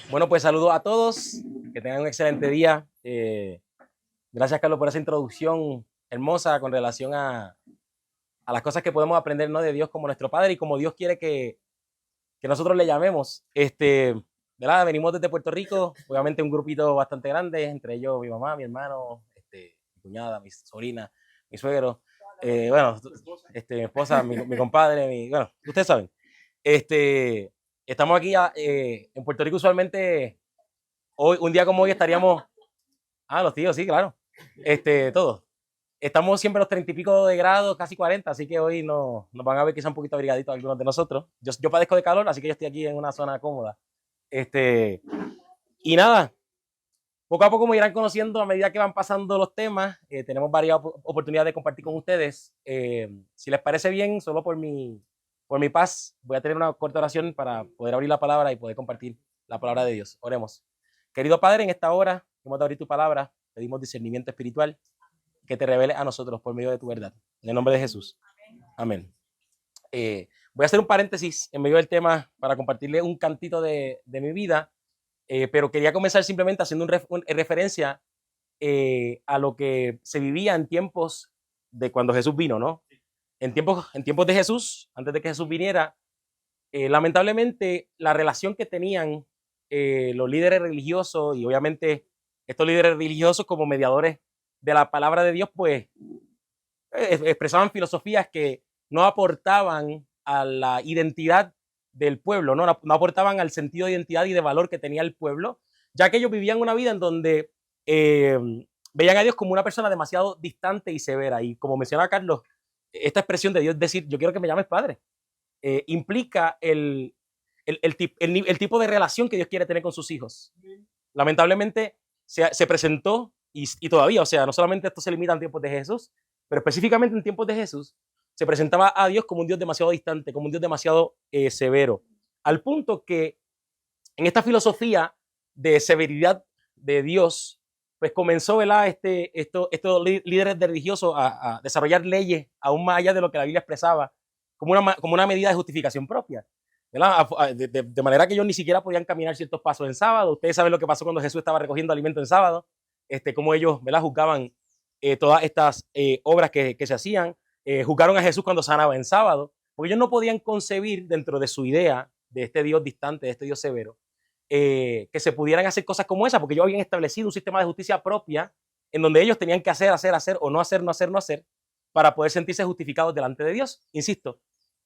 Bueno, pues saludos a todos, que tengan un excelente día. Gracias, Carlos, por esa introducción hermosa con relación a las cosas que podemos aprender, ¿no?, de Dios como nuestro Padre y como Dios quiere que nosotros le llamemos. ¿Verdad? Venimos desde Puerto Rico, obviamente un grupito bastante grande, entre ellos mi mamá, mi hermano, mi cuñada, mi sobrina, mi suegro, bueno, mi esposa, mi compadre, bueno, ustedes saben. Este, Estamos aquí en Puerto Rico usualmente. Hoy, un día como hoy estaríamos, los tíos, sí, claro, todos. Estamos siempre a los 30 y pico de grados, casi 40, así que hoy nos van a ver quizá un poquito abrigaditos algunos de nosotros. Yo padezco de calor, así que yo estoy aquí en una zona cómoda. Y nada, poco a poco me irán conociendo a medida que van pasando los temas. Tenemos varias oportunidades de compartir con ustedes. Si les parece bien, solo por mi paz, voy a tener una corta oración para poder abrir la palabra y poder compartir la palabra de Dios. Oremos. Querido Padre, en esta hora, hemos de abrir tu palabra, pedimos discernimiento espiritual, que te reveles a nosotros por medio de tu verdad. En el nombre de Jesús. Amén. Voy a hacer un paréntesis en medio del tema para compartirle un cantito de mi vida, pero quería comenzar simplemente haciendo referencia a lo que se vivía en tiempos de cuando Jesús vino, ¿no? En tiempos de Jesús, antes de que Jesús viniera, lamentablemente la relación que tenían los líderes religiosos y obviamente estos líderes religiosos como mediadores de la palabra de Dios, pues expresaban filosofías que no aportaban a la identidad del pueblo, no aportaban al sentido de identidad y de valor que tenía el pueblo, ya que ellos vivían una vida en donde veían a Dios como una persona demasiado distante y severa. Y como mencionaba Carlos, esta expresión de Dios, es decir, yo quiero que me llames padre, implica el tipo de relación que Dios quiere tener con sus hijos. Lamentablemente se presentó y todavía, o sea, no solamente esto se limita en tiempos de Jesús, pero específicamente en tiempos de Jesús, se presentaba a Dios como un Dios demasiado distante, como un Dios demasiado severo, al punto que en esta filosofía de severidad de Dios, pues comenzó, ¿verdad?, estos líderes religiosos a desarrollar leyes aún más allá de lo que la Biblia expresaba, como una medida de justificación propia. De manera que ellos ni siquiera podían caminar ciertos pasos en sábado. Ustedes saben lo que pasó cuando Jesús estaba recogiendo alimento en sábado, cómo ellos, ¿verdad?, juzgaban todas estas obras que se hacían. Juzgaron a Jesús cuando sanaba en sábado, porque ellos no podían concebir dentro de su idea de este Dios distante, de este Dios severo, que se pudieran hacer cosas como esa, porque ellos habían establecido un sistema de justicia propia en donde ellos tenían que hacer, o no hacer, para poder sentirse justificados delante de Dios. Insisto,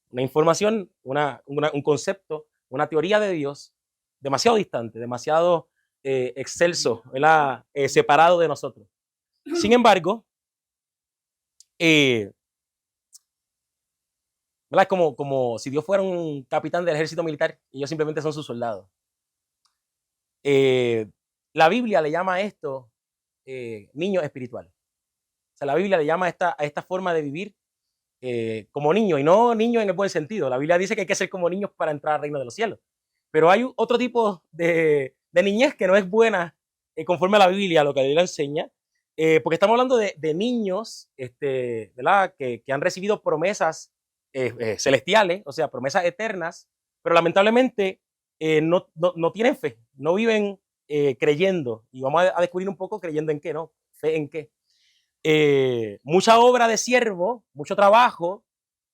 una información, un concepto, una teoría de Dios demasiado distante, demasiado excelso, ¿verdad?, separado de nosotros. Sin embargo, ¿verdad?, como si Dios fuera un capitán del ejército militar y ellos simplemente son sus soldados. La Biblia le llama a esto niño espiritual. O sea, la Biblia le llama a esta forma de vivir como niño, y no niño en el buen sentido. La Biblia dice que hay que ser como niños para entrar al reino de los cielos. Pero hay otro tipo de niñez que no es buena conforme a la Biblia, lo que la Biblia enseña, porque estamos hablando de niños, ¿verdad?, que han recibido promesas celestiales, o sea, promesas eternas, pero lamentablemente no tienen fe, no viven creyendo. Y vamos a descubrir un poco creyendo en qué, ¿no? Fe en qué. Mucha obra de siervo, mucho trabajo,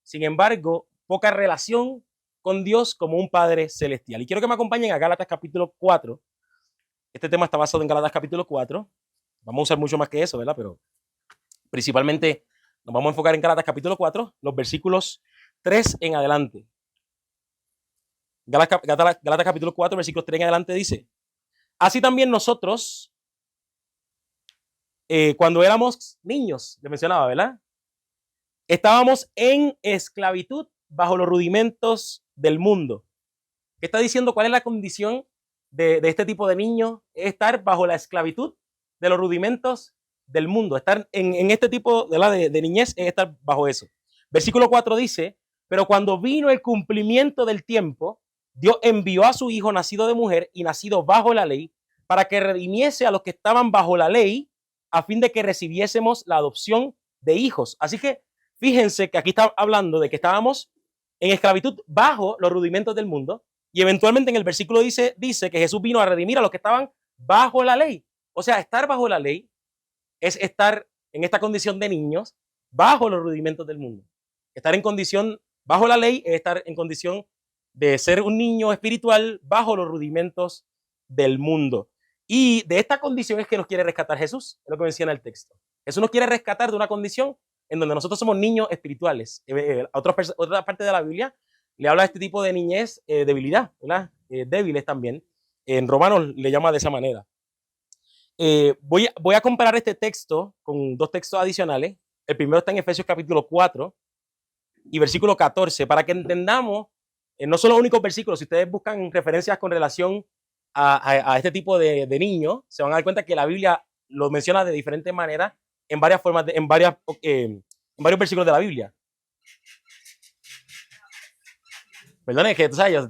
sin embargo, poca relación con Dios como un Padre celestial. Y quiero que me acompañen a Gálatas capítulo 4. Este tema está basado en Gálatas capítulo 4. Vamos a usar mucho más que eso, ¿verdad? Pero principalmente nos vamos a enfocar en Gálatas capítulo 4, los versículos 3 en adelante. Gálatas capítulo 4, versículos 3 en adelante dice: así también nosotros, cuando éramos niños, le mencionaba, ¿verdad?, estábamos en esclavitud bajo los rudimentos del mundo. ¿Qué está diciendo? ¿Cuál es la condición de este tipo de niños? Es estar bajo la esclavitud de los rudimentos del mundo. Estar en este tipo de niñez es estar bajo eso. Versículo 4 dice: pero cuando vino el cumplimiento del tiempo, Dios envió a su Hijo nacido de mujer y nacido bajo la ley, para que redimiese a los que estaban bajo la ley, a fin de que recibiésemos la adopción de hijos. Así que fíjense que aquí está hablando de que estábamos en esclavitud bajo los rudimentos del mundo, Y eventualmente en el versículo dice que Jesús vino a redimir a los que estaban bajo la ley. O sea, estar bajo la ley es estar en esta condición de niños bajo los rudimentos del mundo. Estar en condición bajo la ley es estar en condición de ser un niño espiritual bajo los rudimentos del mundo. Y de esta condición es que nos quiere rescatar Jesús, es lo que menciona el texto. Jesús nos quiere rescatar de una condición en donde nosotros somos niños espirituales. Otra parte de la Biblia le habla de este tipo de niñez, debilidad, ¿verdad? Débiles también. En Romanos le llama de esa manera. Voy a comparar este texto con dos textos adicionales. El primero está en Efesios capítulo 4 y versículo 14, para que entendamos, no son los únicos versículos. Si ustedes buscan referencias con relación a este tipo de niños, se van a dar cuenta que la Biblia lo menciona de diferentes maneras en varias formas, en varios versículos de la Biblia. Perdone, que tú sabes, yo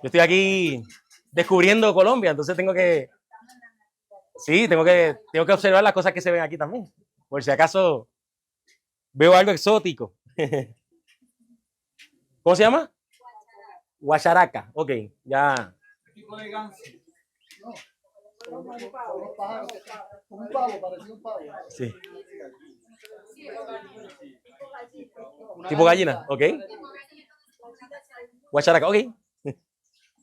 estoy aquí descubriendo Colombia, entonces tengo que observar las cosas que se ven aquí también, por si acaso veo algo exótico. ¿Cómo se llama? Guacharaca. Ok, ya. Tipo de ganso. No. Un pavo, parecía un pavo. Sí. Tipo gallina, ok. Guacharaca, ok.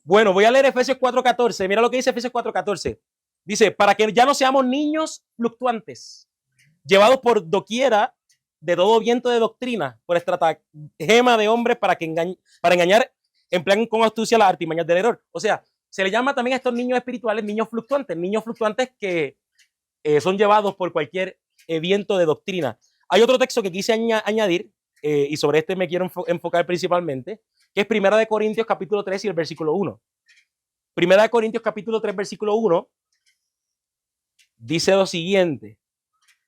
Bueno, voy a leer Efesios 4:14. Mira lo que dice Efesios 4:14. Dice, para que ya no seamos niños fluctuantes, llevados por doquiera de todo viento de doctrina, por estratagema de hombres para engañar, emplean con astucia las artimañas del error. O sea, se le llama también a estos niños espirituales niños fluctuantes que son llevados por cualquier viento de doctrina. Hay otro texto que quise añadir, y sobre este me quiero enfocar principalmente, que es 1 Corintios capítulo 3 y el versículo 1. 1 Corintios capítulo 3, versículo 1, dice lo siguiente: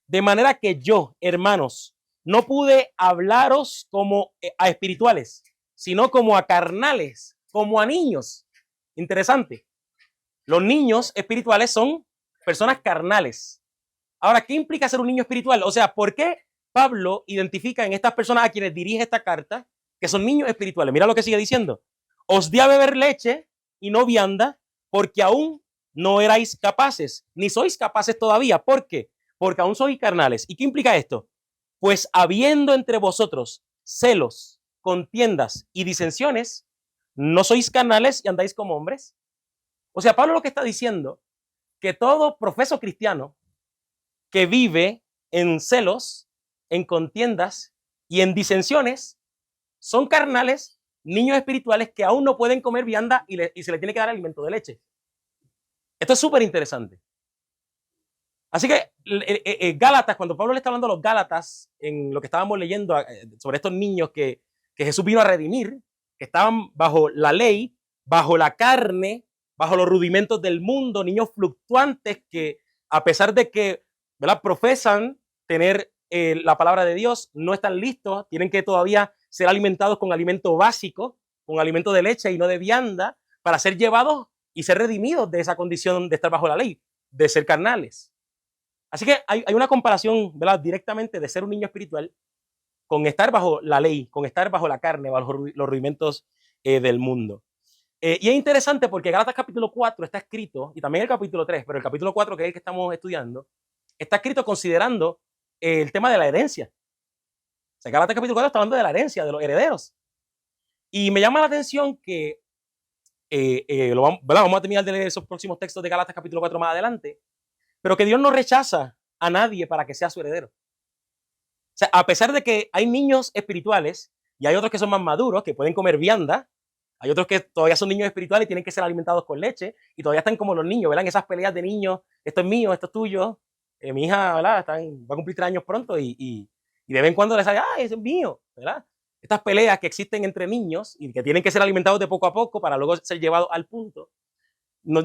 de manera que yo, hermanos, no pude hablaros como a espirituales, sino como a carnales, como a niños. Interesante. Los niños espirituales son personas carnales. Ahora, ¿qué implica ser un niño espiritual? O sea, ¿por qué Pablo identifica en estas personas a quienes dirige esta carta que son niños espirituales? Mira lo que sigue diciendo. Os di a beber leche y no vianda, porque aún no erais capaces, ni sois capaces todavía. ¿Por qué? Porque aún sois carnales. ¿Y qué implica esto? Pues habiendo entre vosotros celos, contiendas y disensiones, ¿no sois carnales y andáis como hombres? O sea, Pablo lo que está diciendo, que todo profeso cristiano que vive en celos, en contiendas y en disensiones son carnales, niños espirituales que aún no pueden comer vianda y se les tiene que dar alimento de leche. Esto es súper interesante. Así que Gálatas, cuando Pablo le está hablando a los Gálatas, en lo que estábamos leyendo sobre estos niños que Jesús vino a redimir, que estaban bajo la ley, bajo la carne, bajo los rudimentos del mundo, niños fluctuantes que, a pesar de que, ¿verdad?, profesan tener la palabra de Dios, no están listos, tienen que todavía ser alimentados con alimento básico, con alimento de leche y no de vianda, para ser llevados y ser redimidos de esa condición de estar bajo la ley, de ser carnales. Así que hay una comparación, ¿verdad?, directamente de ser un niño espiritual con estar bajo la ley, con estar bajo la carne, bajo los rudimentos del mundo. Y es interesante porque Gálatas capítulo 4 está escrito, y también el capítulo 3, pero el capítulo 4, que es el que estamos estudiando, está escrito considerando el tema de la herencia. O sea, Gálatas capítulo 4 está hablando de la herencia, de los herederos. Y me llama la atención que, vamos a terminar de leer esos próximos textos de Gálatas capítulo 4 más adelante, pero que Dios no rechaza a nadie para que sea su heredero. O sea, a pesar de que hay niños espirituales y hay otros que son más maduros, que pueden comer vianda, hay otros que todavía son niños espirituales y tienen que ser alimentados con leche y todavía están como los niños, ¿verdad? En esas peleas de niños, esto es mío, esto es tuyo. Mi hija, ¿verdad?, va a cumplir 3 años pronto y de vez en cuando le sale, ese es mío, ¿verdad? Estas peleas que existen entre niños y que tienen que ser alimentados de poco a poco para luego ser llevados al punto. Me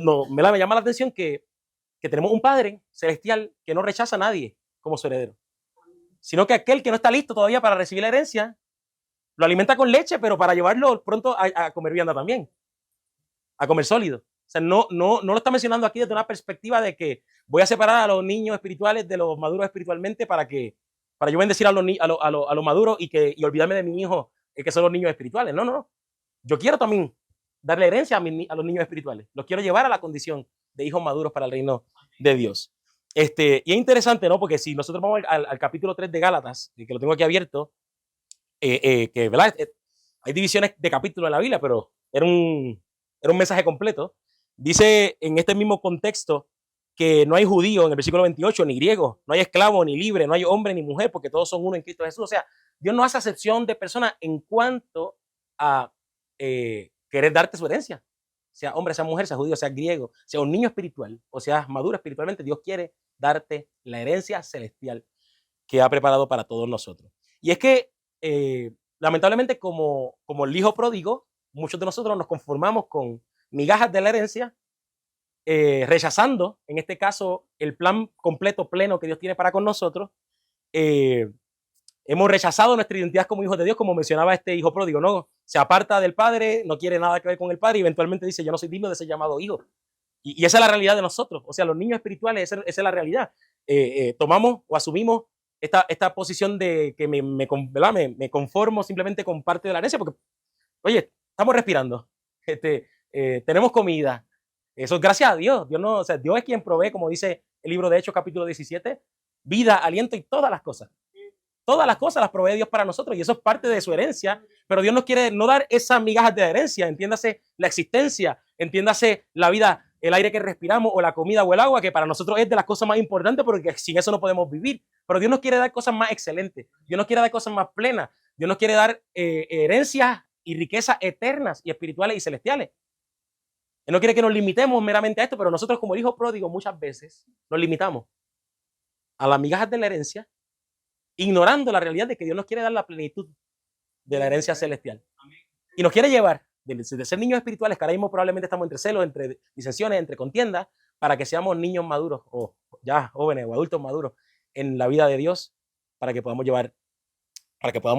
llama la atención que tenemos un Padre celestial que no rechaza a nadie como su heredero, sino que aquel que no está listo todavía para recibir la herencia, lo alimenta con leche, pero para llevarlo pronto a comer vianda también, a comer sólido. O sea, no lo está mencionando aquí desde una perspectiva de que voy a separar a los niños espirituales de los maduros espiritualmente para yo bendecir a los maduros y olvidarme de mi hijo, que son los niños espirituales. No. Yo quiero también darle herencia a los niños espirituales. Los quiero llevar a la condición de hijos maduros para el reino de Dios. Y es interesante, ¿no? Porque si nosotros vamos al capítulo 3 de Gálatas, que lo tengo aquí abierto, que, ¿verdad? Hay divisiones de capítulos en la Biblia, pero era un mensaje completo. Dice en este mismo contexto que no hay judío en el versículo 28, ni griego, no hay esclavo ni libre, no hay hombre ni mujer, porque todos son uno en Cristo Jesús. O sea, Dios no hace acepción de personas en cuanto a querer darte su herencia. Sea hombre, sea mujer, sea judío, sea griego, sea un niño espiritual o sea maduro espiritualmente, Dios quiere darte la herencia celestial que ha preparado para todos nosotros. Y es que, lamentablemente, como el hijo pródigo, muchos de nosotros nos conformamos con migajas de la herencia, rechazando, en este caso, el plan completo, pleno que Dios tiene para con nosotros. Hemos rechazado nuestra identidad como hijos de Dios, como mencionaba este hijo pródigo, ¿no? Se aparta del padre, no quiere nada que ver con el padre y eventualmente dice, yo no soy digno de ser llamado hijo. Y esa es la realidad de nosotros. O sea, los niños espirituales, esa es la realidad. Tomamos o asumimos esta posición de que me conformo simplemente con parte de la herencia, porque, oye, estamos respirando, tenemos comida. Eso es gracias a Dios. O sea, Dios es quien provee, como dice el libro de Hechos, capítulo 17, vida, aliento y todas las cosas. Todas las cosas las provee Dios para nosotros y eso es parte de su herencia, pero Dios nos quiere no dar esas migajas de herencia, entiéndase la existencia, entiéndase la vida, el aire que respiramos o la comida o el agua, que para nosotros es de las cosas más importantes porque sin eso no podemos vivir, pero Dios nos quiere dar cosas más excelentes, Dios nos quiere dar cosas más plenas, Dios nos quiere dar herencias y riquezas eternas y espirituales y celestiales. Él no quiere que nos limitemos meramente a esto, pero nosotros como el hijo pródigo muchas veces nos limitamos a las migajas de la herencia, ignorando la realidad de que Dios nos quiere dar la plenitud de la herencia celestial. Y nos quiere llevar de ser niños espirituales, que ahora mismo probablemente estamos entre celos, entre disensiones, entre contiendas, para que seamos niños maduros o ya jóvenes o adultos maduros en la vida de Dios, para que podamos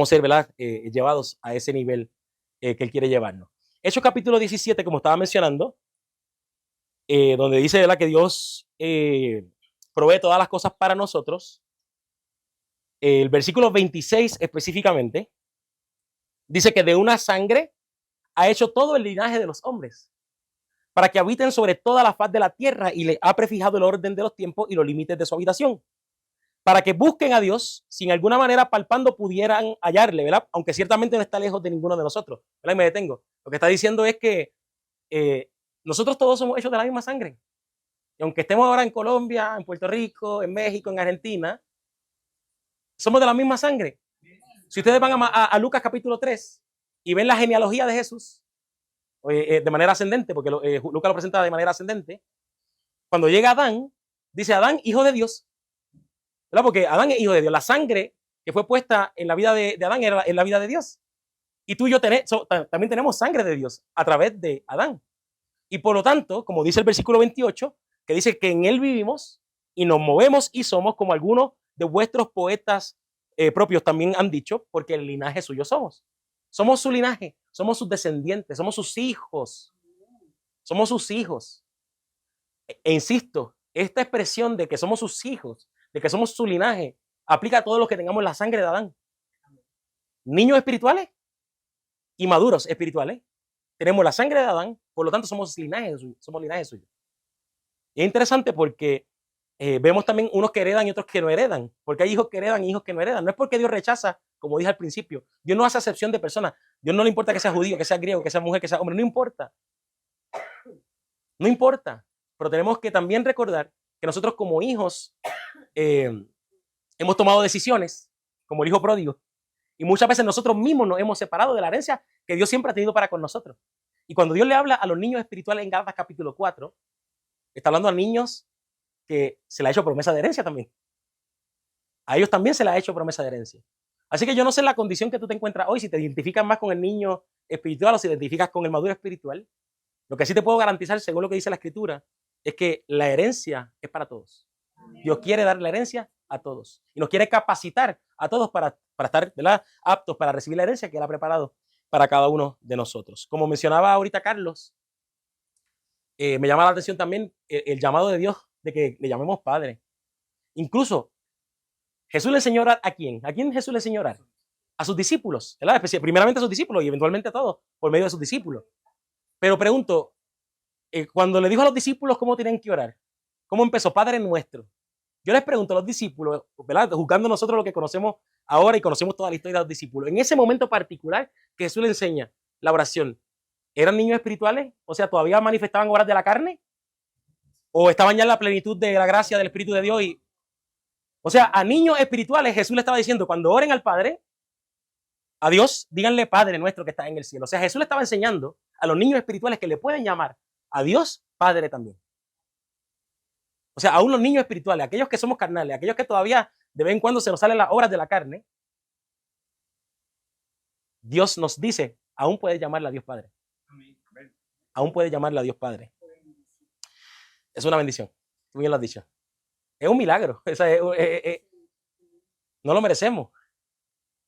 ser, ¿verdad? Llevados a ese nivel que Él quiere llevarnos. Hechos capítulo 17, como estaba mencionando, donde dice, ¿verdad?, que Dios provee todas las cosas para nosotros. El versículo 26 específicamente dice que de una sangre ha hecho todo el linaje de los hombres para que habiten sobre toda la faz de la tierra y le ha prefijado el orden de los tiempos y los límites de su habitación para que busquen a Dios, si en alguna manera palpando pudieran hallarle, ¿verdad? Aunque ciertamente no está lejos de ninguno de nosotros, ¿verdad? Y me detengo. Lo que está diciendo es que nosotros todos somos hechos de la misma sangre. Y aunque estemos ahora en Colombia, en Puerto Rico, en México, en Argentina, somos de la misma sangre. Si ustedes van a Lucas capítulo 3 y ven la genealogía de Jesús de manera ascendente, porque Lucas lo presenta de manera ascendente, cuando llega Adán, dice Adán, hijo de Dios, ¿verdad? Porque Adán es hijo de Dios. La sangre que fue puesta en la vida de Adán era en la vida de Dios. Y tú y yo también tenemos sangre de Dios a través de Adán. Y por lo tanto, como dice el versículo 28, que dice que en él vivimos y nos movemos y somos como algunos de vuestros poetas propios también han dicho, porque el linaje suyo somos. Somos su linaje, somos sus descendientes, somos sus hijos. Somos sus hijos. E insisto, esta expresión de que somos sus hijos, de que somos su linaje, aplica a todos los que tengamos la sangre de Adán. Niños espirituales y maduros espirituales. Tenemos la sangre de Adán, por lo tanto somos linaje suyo. Y es interesante porque vemos también unos que heredan y otros que no heredan, porque hay hijos que heredan y hijos que no heredan. No es porque Dios rechaza, como dije al principio, Dios no hace acepción de personas. Dios no le importa que sea judío, que sea griego, que sea mujer, que sea hombre, no importa. No importa, pero tenemos que también recordar que nosotros como hijos hemos tomado decisiones, como el hijo pródigo, y muchas veces nosotros mismos nos hemos separado de la herencia que Dios siempre ha tenido para con nosotros. Y cuando Dios le habla a los niños espirituales en Gálatas capítulo 4, está hablando a niños que se le ha hecho promesa de herencia también. A ellos también se le ha hecho promesa de herencia. Así que yo no sé la condición que tú te encuentras hoy, si te identificas más con el niño espiritual o si te identificas con el maduro espiritual. Lo que sí te puedo garantizar, según lo que dice la Escritura, es que la herencia es para todos. Dios quiere dar la herencia a todos y nos quiere capacitar a todos para estar, ¿verdad?, aptos para recibir la herencia que Él ha preparado para cada uno de nosotros. Como mencionaba ahorita Carlos, me llama la atención también el llamado de Dios de que le llamemos Padre. Incluso Jesús le enseñó a orar ¿a quién? ¿A quién Jesús le enseñó a orar? A sus discípulos, ¿verdad? Primeramente a sus discípulos y eventualmente a todos por medio de sus discípulos. Pero pregunto, cuando le dijo a los discípulos cómo tenían que orar, ¿cómo empezó? Padre nuestro. Yo les pregunto a los discípulos, ¿verdad? Juzgando nosotros lo que conocemos ahora y conocemos toda la historia de los discípulos. En ese momento particular que Jesús le enseña la oración, ¿eran niños espirituales? O sea, ¿todavía manifestaban obras de la carne? ¿O estaban ya en la plenitud de la gracia del Espíritu de Dios? O sea, a niños espirituales Jesús le estaba diciendo, cuando oren al Padre, a Dios, díganle Padre nuestro que está en el cielo. O sea, Jesús le estaba enseñando a los niños espirituales que le pueden llamar a Dios Padre también. O sea, aún los niños espirituales, aquellos que somos carnales, aquellos que todavía de vez en cuando se nos salen las obras de la carne, Dios nos dice, aún puede llamarle a Dios Padre. Aún puede llamarle a Dios Padre. Es una bendición. Tú bien lo has dicho. Es un milagro. O sea, no lo merecemos.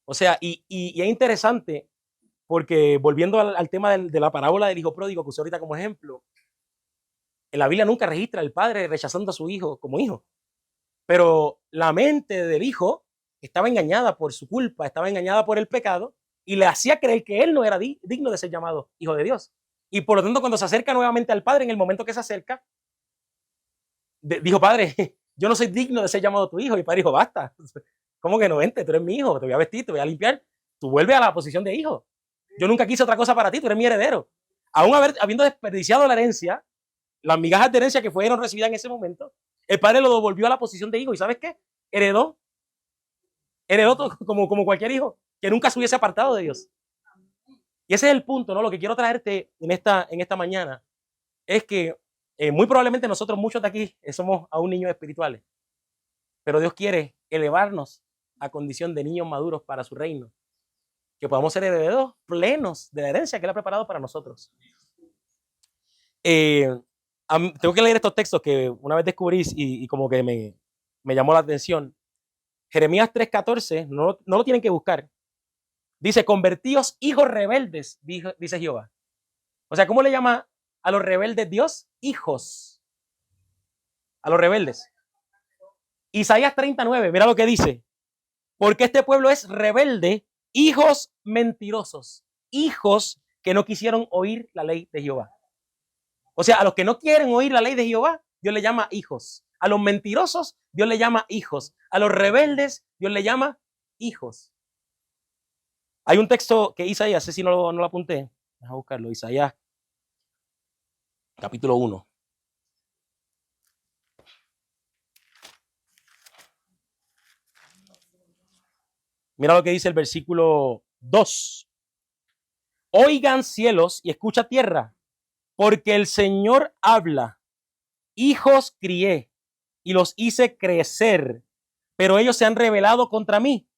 O sea, y es interesante porque volviendo al tema de la parábola del hijo pródigo que usé ahorita como ejemplo, en la Biblia nunca registra al padre rechazando a su hijo como hijo. Pero la mente del hijo estaba engañada por su culpa, estaba engañada por el pecado y le hacía creer que él no era digno de ser llamado hijo de Dios. Y por lo tanto, cuando se acerca nuevamente al padre, en el momento que se acerca, dijo, padre, yo no soy digno de ser llamado tu hijo. Y el padre dijo, basta. ¿Cómo que no? Vente, tú eres mi hijo, te voy a vestir, te voy a limpiar. Tú vuelves a la posición de hijo. Yo nunca quise otra cosa para ti, tú eres mi heredero. Aún habiendo desperdiciado la herencia, las migajas de herencia que fueron recibidas en ese momento, el padre lo devolvió a la posición de hijo. ¿Y sabes qué? Heredó como cualquier hijo que nunca se hubiese apartado de Dios. Y ese es el punto, ¿no? Lo que quiero traerte en esta mañana es que muy probablemente nosotros, muchos de aquí, somos aún niños espirituales. Pero Dios quiere elevarnos a condición de niños maduros para su reino. Que podamos ser herederos plenos de la herencia que Él ha preparado para nosotros. Tengo que leer estos textos que una vez descubrí y como que me llamó la atención. Jeremías 3:14, no lo tienen que buscar. Dice, convertíos hijos rebeldes, dice Jehová. O sea, ¿cómo le llama a los rebeldes Dios? Hijos. A los rebeldes. Isaías 39, mira lo que dice. Porque este pueblo es rebelde, hijos mentirosos, hijos que no quisieron oír la ley de Jehová. O sea, a los que no quieren oír la ley de Jehová, Dios le llama hijos. A los mentirosos, Dios le llama hijos. A los rebeldes, Dios le llama hijos. Hay un texto que Isaías, sé si no lo apunté, deja buscarlo, Isaías, capítulo 1. Mira lo que dice el versículo 2. Oigan cielos y escucha tierra, porque el Señor habla. Hijos crié y los hice crecer, pero ellos se han rebelado contra mí.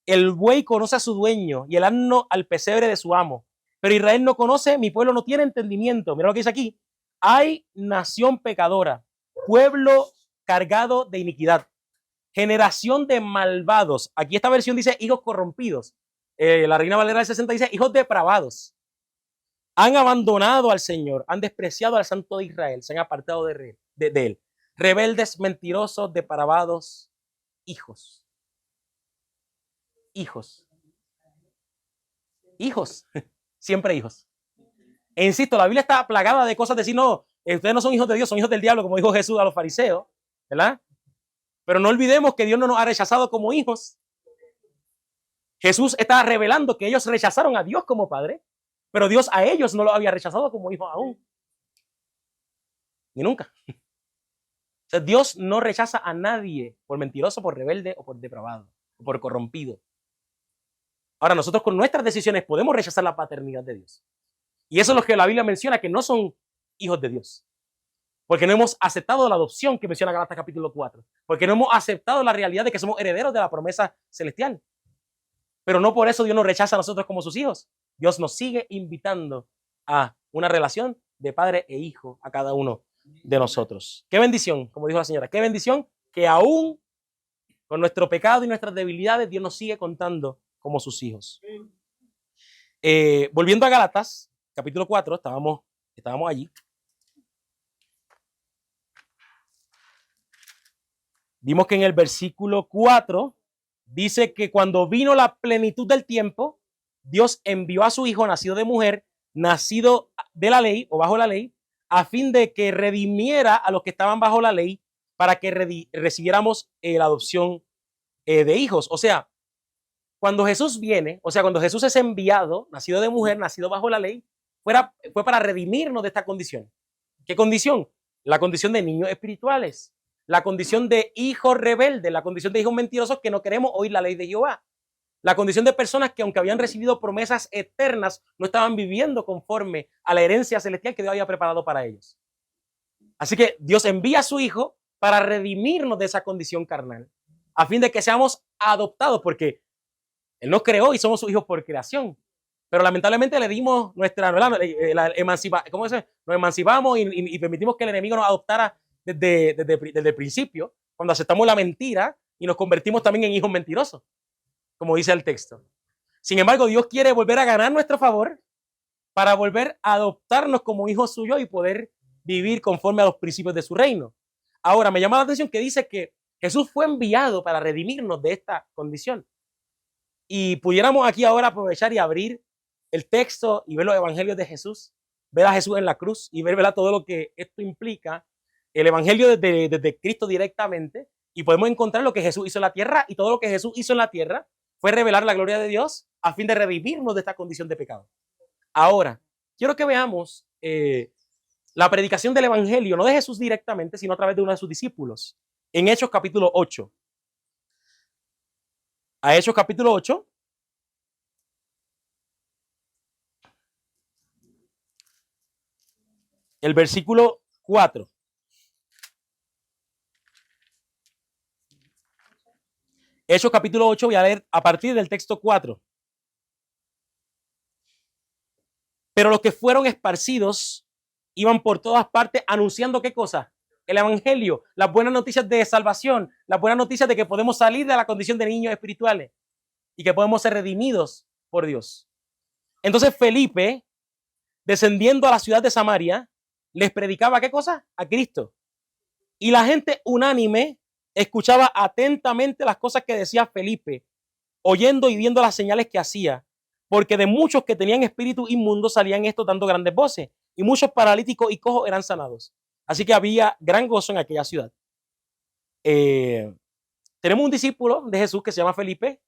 El buey conoce a su dueño y el asno al pesebre de su amo. Pero Israel no conoce, mi pueblo no tiene entendimiento. Mira lo que dice aquí. Hay nación pecadora, pueblo cargado de iniquidad, generación de malvados. Aquí esta versión dice hijos corrompidos. La Reina Valera del 60 dice hijos depravados. Han abandonado al Señor, han despreciado al Santo de Israel, se han apartado de él. Rebeldes, mentirosos, depravados, hijos. Hijos. Hijos. Siempre hijos. E insisto, la Biblia está plagada de cosas de decir, no, ustedes no son hijos de Dios, son hijos del diablo, como dijo Jesús a los fariseos, ¿verdad? Pero no olvidemos que Dios no nos ha rechazado como hijos. Jesús está revelando que ellos rechazaron a Dios como padre, pero Dios a ellos no los había rechazado como hijos aún. Ni nunca. O sea, Dios no rechaza a nadie por mentiroso, por rebelde o por depravado, o por corrompido. Ahora, nosotros con nuestras decisiones podemos rechazar la paternidad de Dios. Y eso es lo que la Biblia menciona, que no son hijos de Dios. Porque no hemos aceptado la adopción que menciona Gálatas capítulo 4. Porque no hemos aceptado la realidad de que somos herederos de la promesa celestial. Pero no por eso Dios nos rechaza a nosotros como sus hijos. Dios nos sigue invitando a una relación de padre e hijo a cada uno de nosotros. Qué bendición, como dijo la señora, qué bendición que aún con nuestro pecado y nuestras debilidades Dios nos sigue contando como sus hijos. Volviendo a Gálatas, capítulo 4, estábamos allí. Vimos que en el versículo 4 dice que cuando vino la plenitud del tiempo, Dios envió a su hijo nacido de mujer nacido de la ley o bajo la ley, a fin de que redimiera a los que estaban bajo la ley para que recibiéramos la adopción de hijos. O sea, cuando Jesús viene, o sea, cuando Jesús es enviado, nacido de mujer, nacido bajo la ley, fue para redimirnos de esta condición. ¿Qué condición? La condición de niños espirituales, la condición de hijos rebeldes, la condición de hijos mentirosos que no queremos oír la ley de Jehová, la condición de personas que aunque habían recibido promesas eternas, no estaban viviendo conforme a la herencia celestial que Dios había preparado para ellos. Así que Dios envía a su Hijo para redimirnos de esa condición carnal, a fin de que seamos adoptados, porque Él nos creó y somos sus hijos por creación. Pero lamentablemente le dimos nuestra, ¿cómo es? Nos emancipamos y permitimos que el enemigo nos adoptara desde el principio, cuando aceptamos la mentira y nos convertimos también en hijos mentirosos, como dice el texto. Sin embargo, Dios quiere volver a ganar nuestro favor para volver a adoptarnos como hijos suyos y poder vivir conforme a los principios de su reino. Ahora, me llama la atención que dice que Jesús fue enviado para redimirnos de esta condición. Y pudiéramos aquí ahora aprovechar y abrir el texto y ver los evangelios de Jesús, ver a Jesús en la cruz y ver, ¿verdad?, todo lo que esto implica, el evangelio desde Cristo directamente, y podemos encontrar lo que Jesús hizo en la tierra, y todo lo que Jesús hizo en la tierra fue revelar la gloria de Dios a fin de redimirnos de esta condición de pecado. Ahora, quiero que veamos la predicación del evangelio, no de Jesús directamente, sino a través de uno de sus discípulos, en Hechos capítulo 8. A Hechos capítulo 8. El versículo 4. Hechos capítulo 8, voy a leer a partir del texto 4. Pero los que fueron esparcidos iban por todas partes anunciando ¿qué cosa? El evangelio, las buenas noticias de salvación, las buenas noticias de que podemos salir de la condición de niños espirituales y que podemos ser redimidos por Dios. Entonces Felipe, descendiendo a la ciudad de Samaria, les predicaba ¿qué cosa? A Cristo. Y la gente unánime escuchaba atentamente las cosas que decía Felipe, oyendo y viendo las señales que hacía, porque de muchos que tenían espíritu inmundo salían estos dando grandes voces, y muchos paralíticos y cojos eran sanados. Así que había gran gozo en aquella ciudad. Tenemos un discípulo de Jesús que se llama Felipe,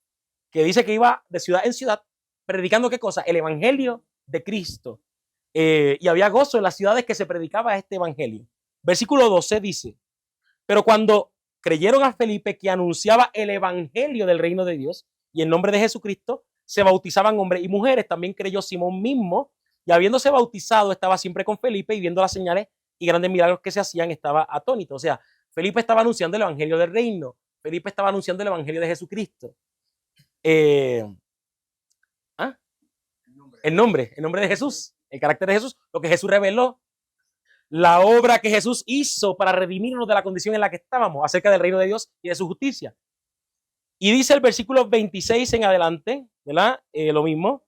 que dice que iba de ciudad en ciudad, predicando ¿qué cosa? El evangelio de Cristo. Y había gozo en las ciudades que se predicaba este evangelio. Versículo 12 dice, pero cuando creyeron a Felipe que anunciaba el evangelio del reino de Dios y en nombre de Jesucristo, se bautizaban hombres y mujeres. También creyó Simón mismo, y habiéndose bautizado estaba siempre con Felipe, y viendo las señales y grandes milagros que se hacían estaba atónito. O sea, Felipe estaba anunciando el evangelio del reino. Felipe estaba anunciando el evangelio de Jesucristo. El nombre de Jesús, el carácter de Jesús, lo que Jesús reveló, la obra que Jesús hizo para redimirnos de la condición en la que estábamos, acerca del reino de Dios y de su justicia. Y dice el versículo 26 en adelante, ¿verdad? Lo mismo.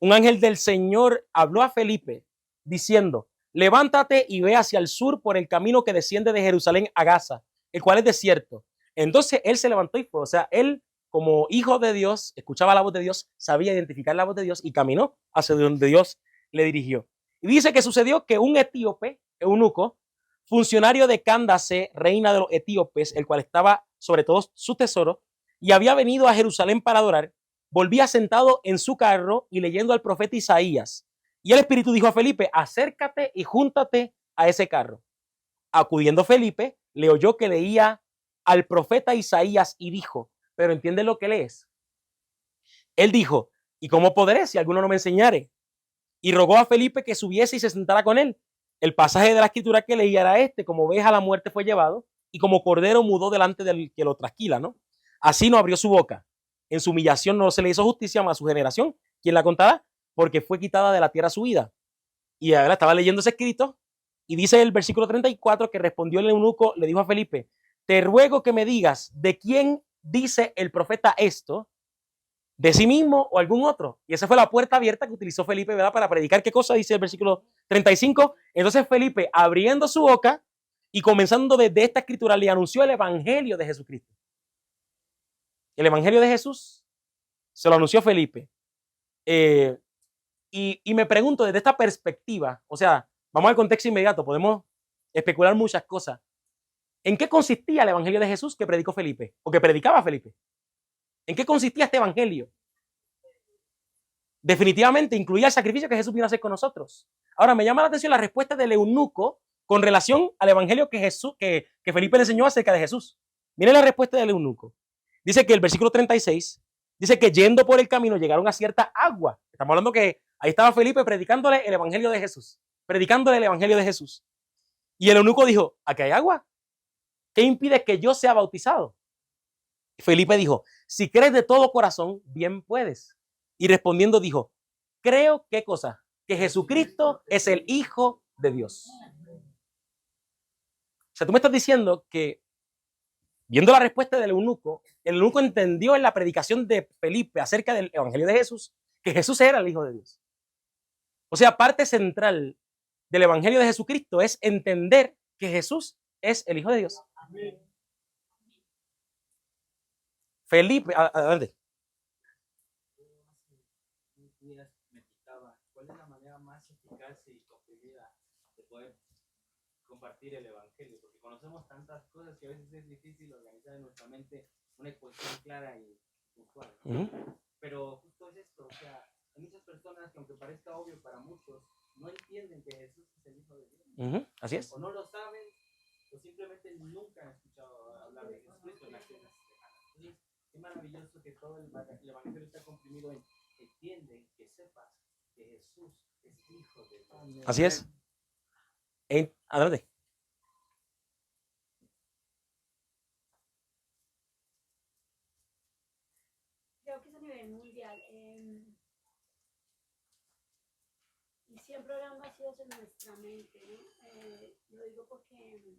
Un ángel del Señor habló a Felipe diciendo, levántate y ve hacia el sur por el camino que desciende de Jerusalén a Gaza, el cual es desierto. Entonces él se levantó y fue. O sea, él como hijo de Dios, escuchaba la voz de Dios, sabía identificar la voz de Dios y caminó hacia donde Dios le dirigió. Y dice que sucedió que un etíope, eunuco, funcionario de Candace, reina de los etíopes, el cual estaba sobre todo su tesoro, y había venido a Jerusalén para adorar, volvía sentado en su carro y leyendo al profeta Isaías. Y el Espíritu dijo a Felipe, acércate y júntate a ese carro. Acudiendo Felipe, le oyó que leía al profeta Isaías y dijo, pero ¿entiendes lo que lees? Él dijo, ¿y cómo podré si alguno no me enseñare? Y rogó a Felipe que subiese y se sentara con él. El pasaje de la escritura que leía era este, como oveja a la muerte fue llevado, y como cordero mudó delante del que lo trasquila, ¿no? Así no abrió su boca. En su humillación no se le hizo justicia más a su generación. ¿Quién la contará? Porque fue quitada de la tierra su vida. Y ahora estaba leyendo ese escrito, y dice el versículo 34 que respondió el eunuco, le dijo a Felipe, te ruego que me digas de quién dice el profeta esto, de sí mismo o algún otro. Y esa fue la puerta abierta que utilizó Felipe, ¿verdad?, para predicar. ¿Qué cosa dice el versículo 35? Entonces Felipe, abriendo su boca y comenzando desde esta escritura, le anunció el evangelio de Jesucristo. El evangelio de Jesús se lo anunció Felipe. Y me pregunto desde esta perspectiva, o sea, vamos al contexto inmediato, podemos especular muchas cosas. ¿En qué consistía el evangelio de Jesús que predicó Felipe? O que predicaba Felipe. ¿En qué consistía este evangelio? Definitivamente incluía el sacrificio que Jesús vino a hacer con nosotros. Ahora, me llama la atención la respuesta del eunuco con relación al evangelio que Felipe le enseñó acerca de Jesús. Miren la respuesta del eunuco. Dice que el versículo 36 dice que yendo por el camino llegaron a cierta agua. Estamos hablando que ahí estaba Felipe predicándole el evangelio de Jesús. Predicándole el evangelio de Jesús. Y el eunuco dijo, ¿aquí hay agua? ¿Qué impide que yo sea bautizado? Felipe dijo, si crees de todo corazón, bien puedes. Y respondiendo dijo, creo, ¿qué cosa? Que Jesucristo es el Hijo de Dios. O sea, tú me estás diciendo que, viendo la respuesta del eunuco, el eunuco entendió en la predicación de Felipe acerca del evangelio de Jesús, que Jesús era el Hijo de Dios. O sea, parte central del evangelio de Jesucristo es entender que Jesús es el Hijo de Dios. Felipe, adelante. ¿Cuál es la manera más eficaz y comprimida de poder compartir el evangelio? Porque conocemos tantas cosas que a veces es difícil organizar en nuestra mente una exposición clara y puntual. Pero justo es esto, o sea, hay muchas personas que aunque parezca obvio para muchos, no entienden que Jesús es el Hijo de Dios. Así es. O no lo saben, o simplemente nunca han escuchado hablar de Jesucristo en acciones lejanas. Entonces, es maravilloso que todo el evangelio está comprimido en entiende, que sepas que Jesús es Hijo de Dios. Así es. Adelante. Creo que es a nivel mundial. Y siempre habrán vacíos en nuestra mente, ¿no? Lo digo porque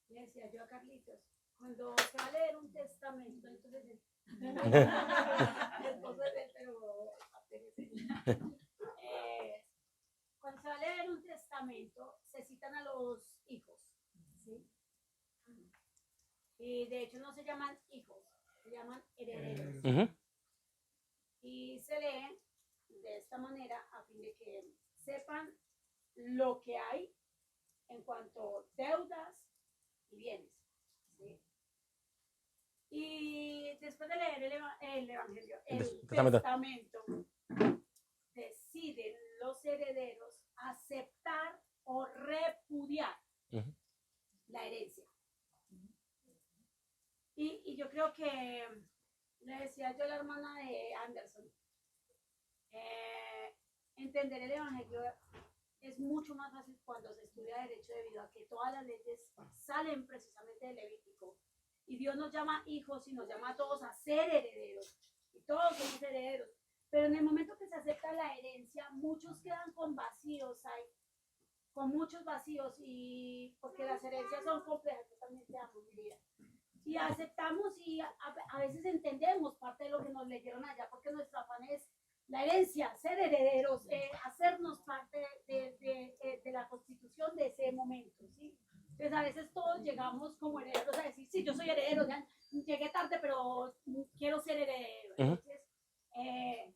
le decía yo a Carlitos, cuando se va a leer un testamento, entonces cuando se va a leer un testamento, se citan a los hijos, ¿sí? Y de hecho no se llaman hijos, se llaman herederos. Y se leen de esta manera a fin de que sepan lo que hay en cuanto a deudas y bienes, ¿sí? Y después de leer el evangelio, el testamento, deciden los herederos aceptar o repudiar la herencia. Y yo creo que le decía yo a la hermana de Anderson, entender el evangelio es mucho más fácil cuando se estudia derecho, debido a que todas las leyes salen precisamente del Levítico. Y Dios nos llama hijos y nos llama a todos a ser herederos. Y todos somos herederos. Pero en el momento que se acepta la herencia, muchos quedan con vacíos, con muchos vacíos, y porque las herencias son complejas. Yo también te amo, mi vida. Y aceptamos y a veces entendemos parte de lo que nos leyeron allá, porque nuestro afán es la herencia, ser herederos, hacernos parte de la constitución de ese momento, ¿sí? Entonces a veces todos llegamos como herederos a decir, sí, yo soy heredero, ya llegué tarde, pero quiero ser heredero. Entonces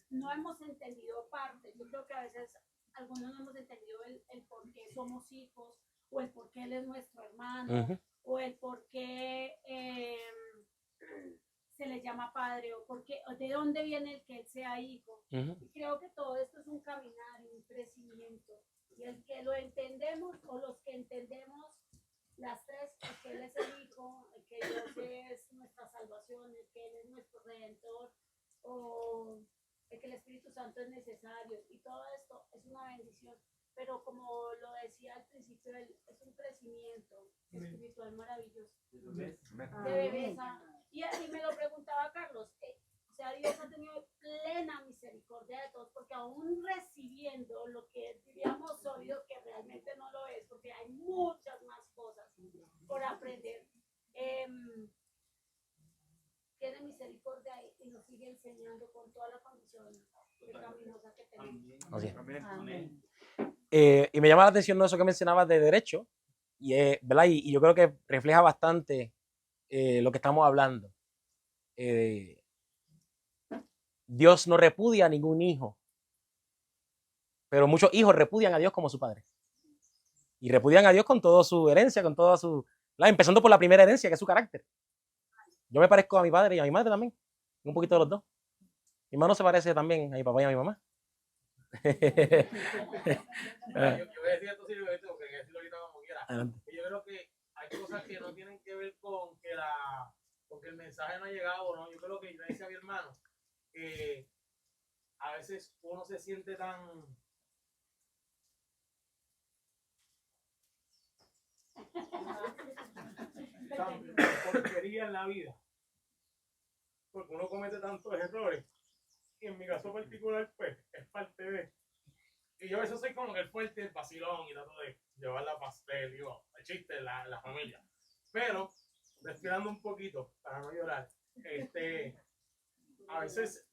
no hemos entendido parte. Yo creo que a veces algunos no hemos entendido el por qué somos hijos, o el por qué él es nuestro hermano, o el por qué se le llama padre, o de dónde viene el que él sea hijo. Y creo que todo esto es un caminar, un crecimiento. Y el que lo entendemos, o los que entendemos las tres, el que él es el hijo, el que Dios es nuestra salvación, el que él es nuestro redentor, o el que el Espíritu Santo es necesario. Y todo esto es una bendición. Pero como lo decía al principio, es un crecimiento espiritual maravilloso. De bebesa. Y me lo preguntaba Carlos, o sea, Dios ha tenido plena misericordia de todos, porque aún recibiendo lo que diríamos oído, que realmente no lo es, porque hay muchas más cosas por aprender, tiene misericordia y nos sigue enseñando con toda la condición pecaminosa que tenemos. Así es. Amén. Y me llama la atención eso que mencionabas de derecho, ¿verdad? Y yo creo que refleja bastante lo que estamos hablando. Dios no repudia a ningún hijo Pero muchos hijos repudian a Dios como su padre. Y repudian a Dios con toda su herencia, con toda su... empezando por la primera herencia, que es su carácter. Yo me parezco a mi padre y a mi madre también. Un poquito de los dos. Mi hermano se parece también a mi papá y a mi mamá. Yo voy a decir esto sí, porque decirlo ahorita como quiera. Adelante. Yo creo que hay cosas que no tienen que ver con que porque el mensaje no ha llegado, ¿no? Yo creo que yo le decía a mi hermano que a veces uno se siente tan porquería en la vida, porque uno comete tantos errores, y en mi caso particular, pues, es parte de... Y yo a veces soy como que el fuerte, el vacilón, y trato de llevar la pastel, digo, el chiste, la familia. Pero, respirando un poquito, para no llorar, a veces,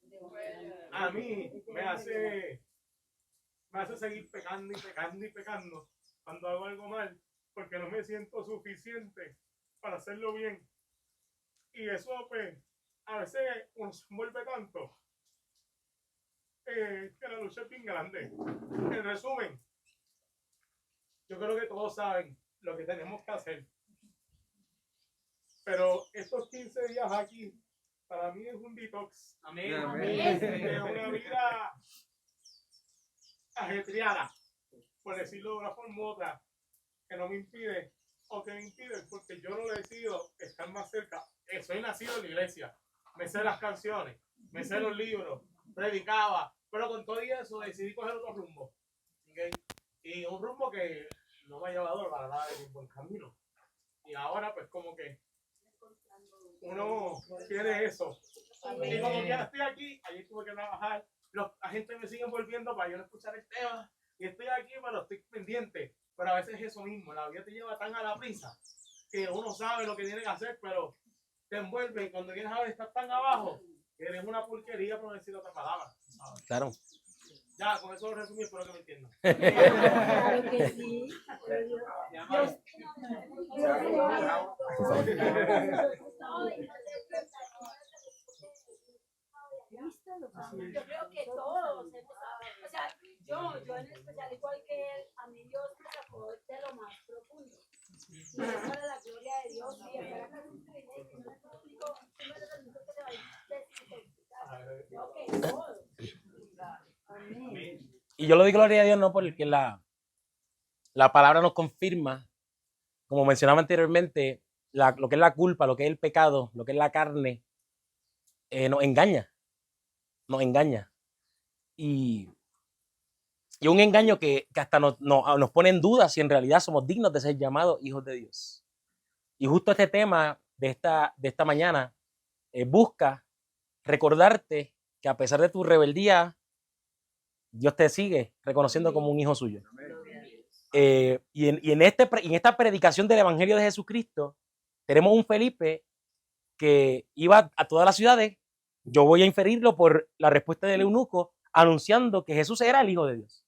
a mí me hace seguir pecando y pecando y pecando cuando hago algo mal, porque no me siento suficiente para hacerlo bien. Y eso, pues, a veces uno se envuelve tanto que la lucha es bien grande. En resumen, yo creo que todos saben lo que tenemos que hacer. Pero estos 15 días aquí, para mí es un detox. Amén. Es una vida ajetreada, por decirlo de una forma u otra, que no me impide, o que me impide, porque yo no decido estar más cerca. Soy nacido en la iglesia, me sé las canciones, me sé los libros, predicaba, pero con todo eso decidí coger otro rumbo. ¿Okay? Y un rumbo que no me ha llevado para nada de un buen camino. Y ahora pues como que uno quiere eso. Y como quiera estoy aquí, allí tuve que trabajar, la gente me sigue envolviendo para yo no escuchar el tema, y estoy aquí, pero estoy pendiente. Pero a veces es eso mismo, la vida te lleva tan a la prisa que uno sabe lo que tiene que hacer, pero te envuelve, y cuando vienes a ver estás tan abajo que eres una porquería, por no decir otra palabra. ¿Sabes? Claro. Ya, con eso lo resumí, espero que me entiendan. Claro que sí. Yo creo que todos hemos, o sea, yo en especial, igual que él, a mí Dios me sacó de lo más profundo. Y es para la gloria de Dios. Y ahora que es un privilegio, no es lo único, uno de los únicos que te va a desintoxicar. Creo que todos. Amén. Y yo lo digo gloria a Dios no porque la palabra nos confirma, como mencionaba anteriormente, lo que es la culpa, lo que es el pecado, lo que es la carne, nos engaña. Nos engaña. Y un engaño que hasta nos pone en duda si en realidad somos dignos de ser llamados hijos de Dios. Y justo este tema de esta mañana busca recordarte que a pesar de tu rebeldía, Dios te sigue reconociendo como un hijo suyo. Y en esta predicación del Evangelio de Jesucristo, tenemos un Felipe que iba a todas las ciudades. Yo voy a inferirlo por la respuesta del eunuco, anunciando que Jesús era el Hijo de Dios.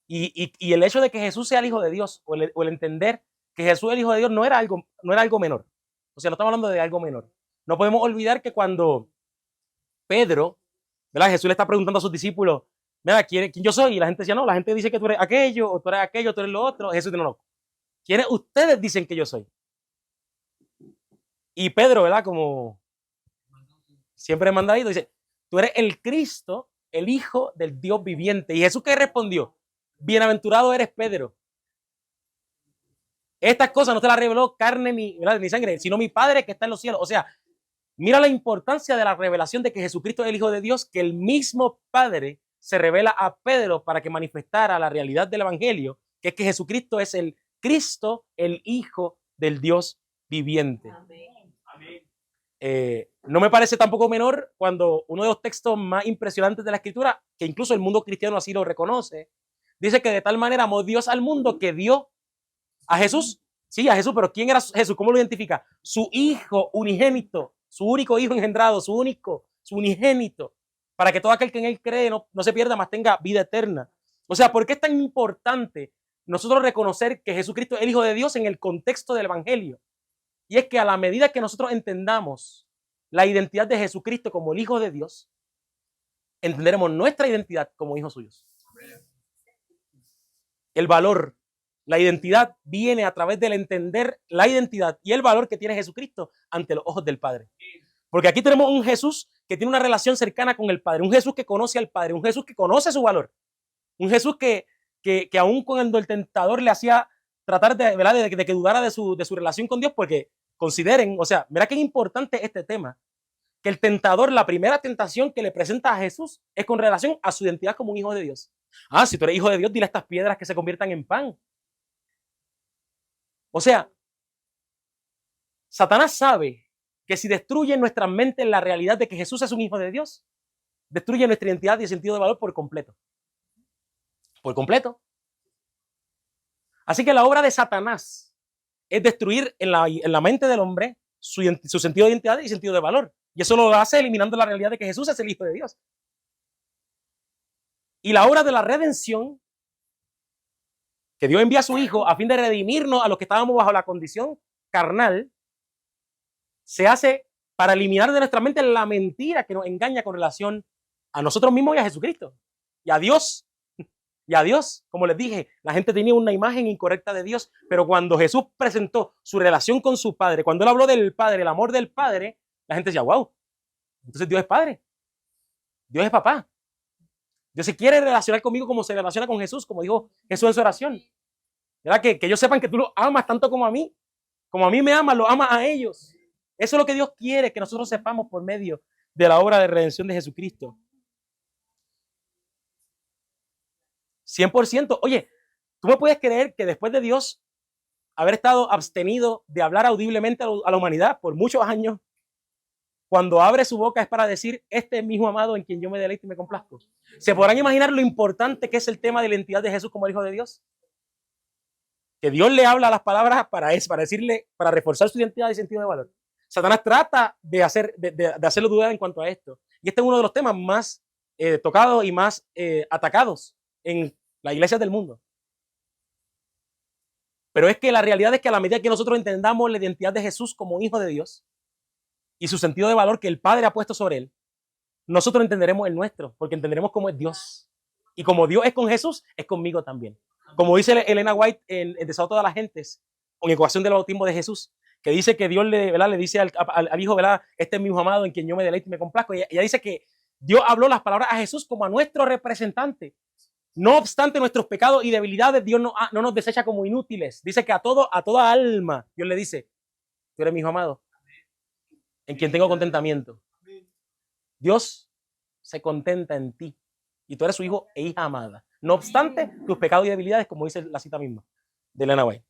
Y el hecho de que Jesús sea el Hijo de Dios, o el entender que Jesús es el Hijo de Dios, no era algo menor. O sea, no estamos hablando de algo menor. No podemos olvidar que cuando Pedro, ¿verdad? Jesús le está preguntando a sus discípulos, mira, ¿quién yo soy? Y la gente decía, no, la gente dice que tú eres aquello, o tú eres aquello, tú eres lo otro. Jesús dice, no. ¿Quiénes ustedes dicen que yo soy? Y Pedro, ¿verdad? Como siempre mandadito, dice, tú eres el Cristo, el Hijo del Dios viviente. ¿Y Jesús qué respondió? Bienaventurado eres Pedro. Estas cosas no te las reveló carne ni sangre, sino mi Padre que está en los cielos. O sea, mira la importancia de la revelación de que Jesucristo es el Hijo de Dios, que el mismo Padre se revela a Pedro para que manifestara la realidad del Evangelio, que es que Jesucristo es el Cristo, el Hijo del Dios viviente. No me parece tampoco menor cuando uno de los textos más impresionantes de la Escritura, que incluso el mundo cristiano así lo reconoce, dice que de tal manera amó Dios al mundo que dio a Jesús. Sí, a Jesús, pero ¿quién era Jesús? ¿Cómo lo identifica? Su Hijo unigénito, su único Hijo engendrado, su unigénito, para que todo aquel que en él cree no se pierda, mas tenga vida eterna. O sea, ¿por qué es tan importante nosotros reconocer que Jesucristo es el Hijo de Dios en el contexto del Evangelio? Y es que a la medida que nosotros entendamos la identidad de Jesucristo como el Hijo de Dios, entenderemos nuestra identidad como hijos suyos. el valor, la identidad viene a través del entender la identidad y el valor que tiene Jesucristo ante los ojos del Padre. Porque aquí tenemos un Jesús que tiene una relación cercana con el Padre, un Jesús que conoce al Padre, un Jesús que conoce su valor, un Jesús que aún cuando el tentador le hacía tratar de, ¿verdad? de que dudara de su relación con Dios, porque consideren, o sea, mira qué importante este tema, que el tentador, la primera tentación que le presenta a Jesús es con relación a su identidad como un hijo de Dios. Ah, si tú eres hijo de Dios, dile a estas piedras que se conviertan en pan. O sea, Satanás sabe que si destruye en nuestras mentes la realidad de que Jesús es un hijo de Dios, destruye nuestra identidad y el sentido de valor por completo. Por completo. Así que la obra de Satanás es destruir en la mente del hombre su sentido de identidad y sentido de valor. Y eso lo hace eliminando la realidad de que Jesús es el Hijo de Dios. Y la obra de la redención, que Dios envía a su Hijo a fin de redimirnos a los que estábamos bajo la condición carnal, se hace para eliminar de nuestra mente la mentira que nos engaña con relación a nosotros mismos y a Jesucristo. Y a Dios. Y a Dios, como les dije, la gente tenía una imagen incorrecta de Dios, pero cuando Jesús presentó su relación con su Padre, cuando Él habló del Padre, el amor del Padre, la gente decía, wow, entonces Dios es Padre, Dios es papá. Dios se quiere relacionar conmigo como se relaciona con Jesús, como dijo Jesús en su oración. ¿Verdad? Que ellos sepan que tú los amas tanto como a mí me amas, los amas a ellos. Eso es lo que Dios quiere, que nosotros sepamos por medio de la obra de redención de Jesucristo. 100%. Oye, ¿tú me puedes creer que después de Dios haber estado abstenido de hablar audiblemente a la humanidad por muchos años, cuando abre su boca es para decir, este es mi hijo amado en quien yo me deleito y me complazco? ¿Se podrán imaginar lo importante que es el tema de la identidad de Jesús como el Hijo de Dios? Que Dios le habla las palabras para decirle, para reforzar su identidad y sentido de valor. Satanás trata de hacerlo dudar en cuanto a esto. Y este es uno de los temas más tocados y más atacados en las iglesias del mundo. Pero es que la realidad es que a la medida que nosotros entendamos la identidad de Jesús como hijo de Dios y su sentido de valor que el Padre ha puesto sobre él, nosotros entenderemos el nuestro, porque entenderemos cómo es Dios. Y como Dios es con Jesús, es conmigo también. Como dice Elena White en Desahogo a todas las gentes, con ecuación del bautismo de Jesús, que dice que Dios le dice al hijo, ¿verdad? Este es mi hijo amado en quien yo me deleito y me complazco. Y ella dice que Dios habló las palabras a Jesús como a nuestro representante. No obstante nuestros pecados y debilidades, Dios no nos desecha como inútiles. Dice que a toda alma, Dios le dice, tú eres mi hijo amado, en quien tengo contentamiento. Dios se contenta en ti y tú eres su hijo e hija amada. No obstante tus pecados y debilidades, como dice la cita misma de Elena White.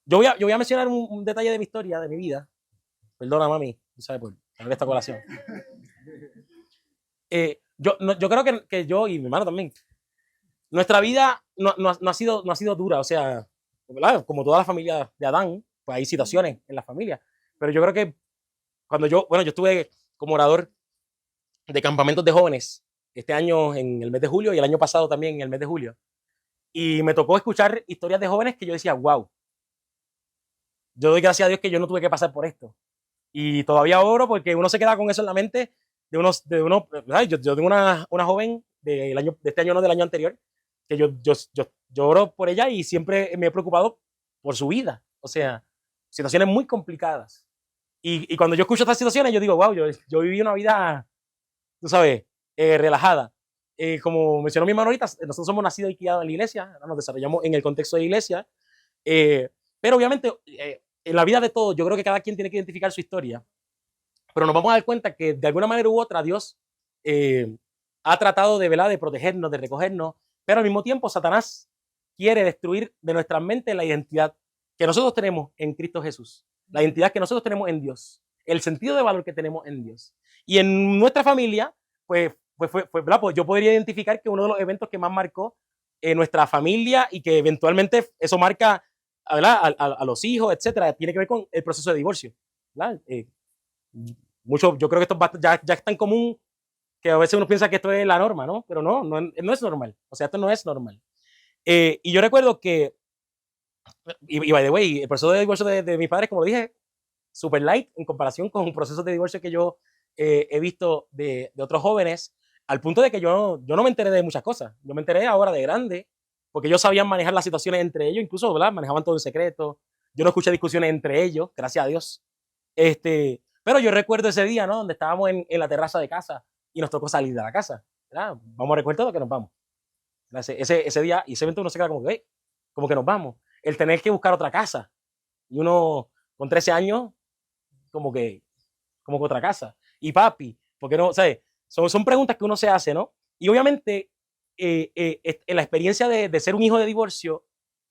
Yo voy a mencionar un detalle de mi historia, de mi vida. Perdona, mami, tú sabes, por esta colación. Yo creo que yo y mi hermano también, nuestra vida no ha sido dura, o sea, ¿verdad? Como toda la familia de Adán, pues hay situaciones en la familia, pero yo creo que cuando yo estuve como orador de campamentos de jóvenes este año en el mes de julio y el año pasado también en el mes de julio, y me tocó escuchar historias de jóvenes que yo decía, wow, yo doy gracias a Dios que yo no tuve que pasar por esto. Y todavía oro porque uno se queda con eso en la mente de uno. Yo tengo una joven de este año, no del año anterior, que yo oro por ella y siempre me he preocupado por su vida. O sea, situaciones muy complicadas. Y cuando yo escucho estas situaciones, yo digo, wow, yo viví una vida, tú sabes, relajada. Como mencionó mi hermano ahorita, nosotros somos nacidos y criados en la iglesia, nos desarrollamos en el contexto de la iglesia, pero obviamente en la vida de todos, yo creo que cada quien tiene que identificar su historia, pero nos vamos a dar cuenta que de alguna manera u otra Dios ha tratado de protegernos, de recogernos, pero al mismo tiempo Satanás quiere destruir de nuestras mentes la identidad que nosotros tenemos en Cristo Jesús, la identidad que nosotros tenemos en Dios, el sentido de valor que tenemos en Dios. Y en nuestra familia, pues yo podría identificar que uno de los eventos que más marcó nuestra familia y que eventualmente eso marca a los hijos, etcétera, tiene que ver con el proceso de divorcio. Yo creo que esto ya es tan común que a veces uno piensa que esto es la norma, ¿no? Pero no es normal. O sea, esto no es normal. Y yo recuerdo que, y by the way, el proceso de divorcio de mis padres, como lo dije, super light en comparación con procesos de divorcio que yo he visto de otros jóvenes. Al punto de que yo no me enteré de muchas cosas. Yo me enteré ahora de grande, porque ellos sabían manejar las situaciones entre ellos, incluso, ¿verdad? Manejaban todo en secreto. Yo no escuché discusiones entre ellos, gracias a Dios. Pero yo recuerdo ese día, ¿no? Donde estábamos en la terraza de casa y nos tocó salir de la casa, ¿verdad? Vamos a recordar todo que nos vamos. Ese día, y ese evento uno se queda como que, como que nos vamos. El tener que buscar otra casa. Y uno con 13 años, como que otra casa. Y papi, ¿por qué no? ¿Sabes? Son preguntas que uno se hace, ¿no? Y obviamente, en la experiencia de ser un hijo de divorcio,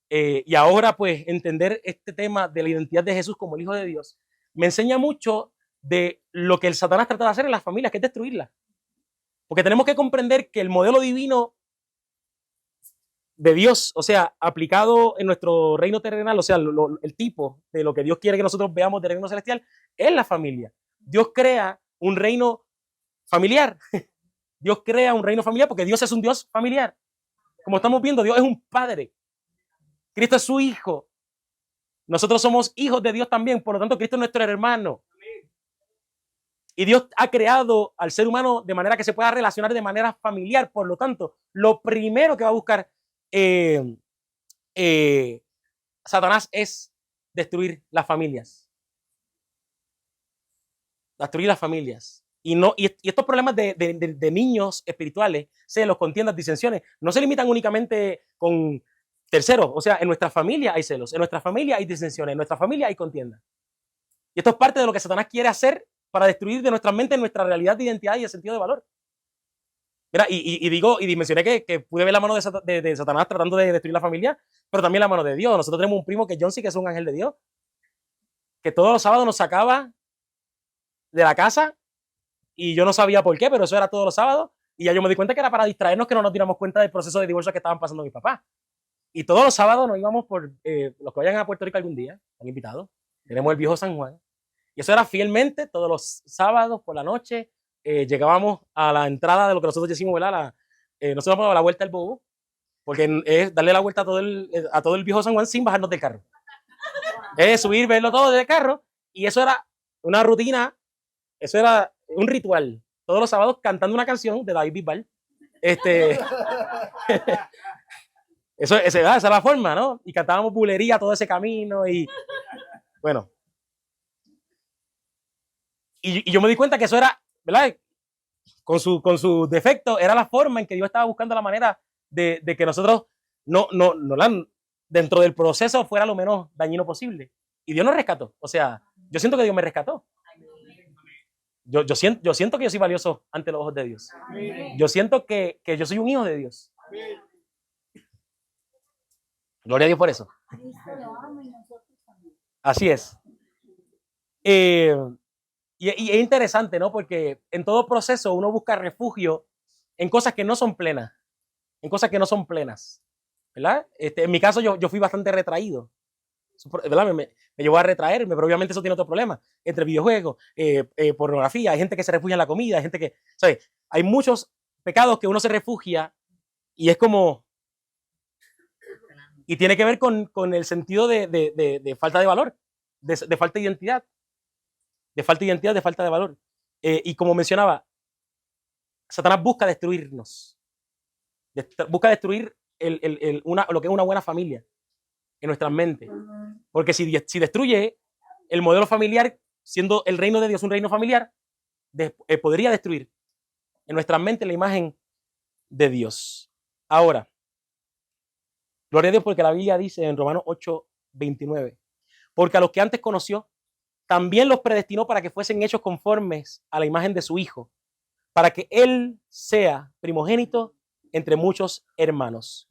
y ahora pues entender este tema de la identidad de Jesús como el Hijo de Dios, me enseña mucho de lo que el Satanás trata de hacer en las familias, que es destruirlas. Porque tenemos que comprender que el modelo divino de Dios, o sea, aplicado en nuestro reino terrenal, o sea, el tipo de lo que Dios quiere que nosotros veamos del reino celestial, es la familia. Dios crea un reino familiar. Dios crea un reino familiar porque Dios es un Dios familiar. Como estamos viendo, Dios es un padre. Cristo es su hijo. Nosotros somos hijos de Dios también, por lo tanto, Cristo es nuestro hermano. Y Dios ha creado al ser humano de manera que se pueda relacionar de manera familiar. Por lo tanto, lo primero que va a buscar Satanás es destruir las familias. Destruir las familias. Y estos problemas de niños espirituales, celos, contiendas, disensiones, no se limitan únicamente con terceros. O sea, en nuestra familia hay celos, en nuestra familia hay disensiones, en nuestra familia hay contiendas. Y esto es parte de lo que Satanás quiere hacer para destruir de nuestra mente nuestra realidad de identidad y de sentido de valor. Mira, y mencioné que pude ver la mano de Satanás tratando de destruir la familia, pero también la mano de Dios. Nosotros tenemos un primo que es John C, que es un ángel de Dios, que todos los sábados nos sacaba de la casa y yo no sabía por qué, pero eso era todos los sábados. Y ya yo me di cuenta que era para distraernos, que no nos diéramos cuenta del proceso de divorcio que estaban pasando mis papás. Y todos los sábados nos íbamos por, los que vayan a Puerto Rico algún día, están invitados, tenemos el viejo San Juan. Y eso era fielmente todos los sábados por la noche. Llegábamos a la entrada de lo que nosotros decimos, ¿verdad? Nosotros damos la vuelta al bobo, porque es darle la vuelta a todo el viejo San Juan sin bajarnos del carro. Es subir, verlo todo desde el carro. Y eso era una rutina, eso era un ritual. Todos los sábados cantando una canción de David Bisbal. Esa es la forma, ¿no? Y cantábamos bulería todo ese camino. Y bueno. Y yo me di cuenta que eso era, ¿verdad? Con su defecto, era la forma en que Dios estaba buscando la manera de que nosotros dentro del proceso fuera lo menos dañino posible. Y Dios nos rescató. O sea, yo siento que Dios me rescató. Yo siento que yo soy valioso ante los ojos de Dios. Yo siento que yo soy un hijo de Dios. Gloria a Dios por eso. Así es. Y es interesante, ¿no? Porque en todo proceso uno busca refugio en cosas que no son plenas. En cosas que no son plenas. ¿Verdad? En mi caso yo fui bastante retraído. ¿Verdad? Me llevó a retraerme, pero obviamente eso tiene otro problema. Entre videojuegos, pornografía, hay gente que se refugia en la comida, hay gente que, ¿sabes? Hay muchos pecados que uno se refugia y es como... Y tiene que ver con el sentido de falta de valor, de falta de identidad. De falta de identidad, de falta de valor. Y como mencionaba, Satanás busca destruirnos. Busca destruir lo que es una buena familia en nuestras mentes. Porque si destruye el modelo familiar, siendo el reino de Dios un reino familiar, podría destruir en nuestras mentes la imagen de Dios. Ahora, gloria a Dios porque la Biblia dice en Romanos 8:29, porque a los que antes conoció, también los predestinó para que fuesen hechos conformes a la imagen de su Hijo, para que Él sea primogénito entre muchos hermanos.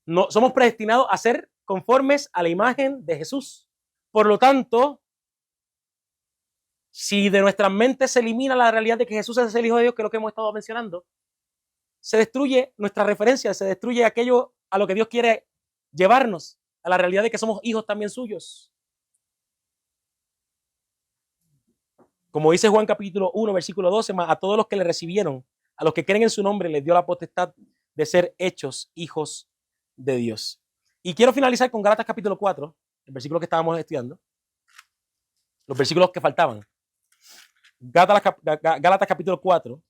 No, somos predestinados a ser conformes a la imagen de Jesús. Por lo tanto, si de nuestras mentes se elimina la realidad de que Jesús es el Hijo de Dios, que es lo que hemos estado mencionando, se destruye nuestra referencia, se destruye aquello a lo que Dios quiere llevarnos, a la realidad de que somos hijos también suyos. Como dice Juan capítulo 1, versículo 12, a todos los que le recibieron, a los que creen en su nombre, les dio la potestad de ser hechos hijos de Dios. Y quiero finalizar con Gálatas capítulo 4, el versículo que estábamos estudiando, los versículos que faltaban. Gálatas capítulo 4,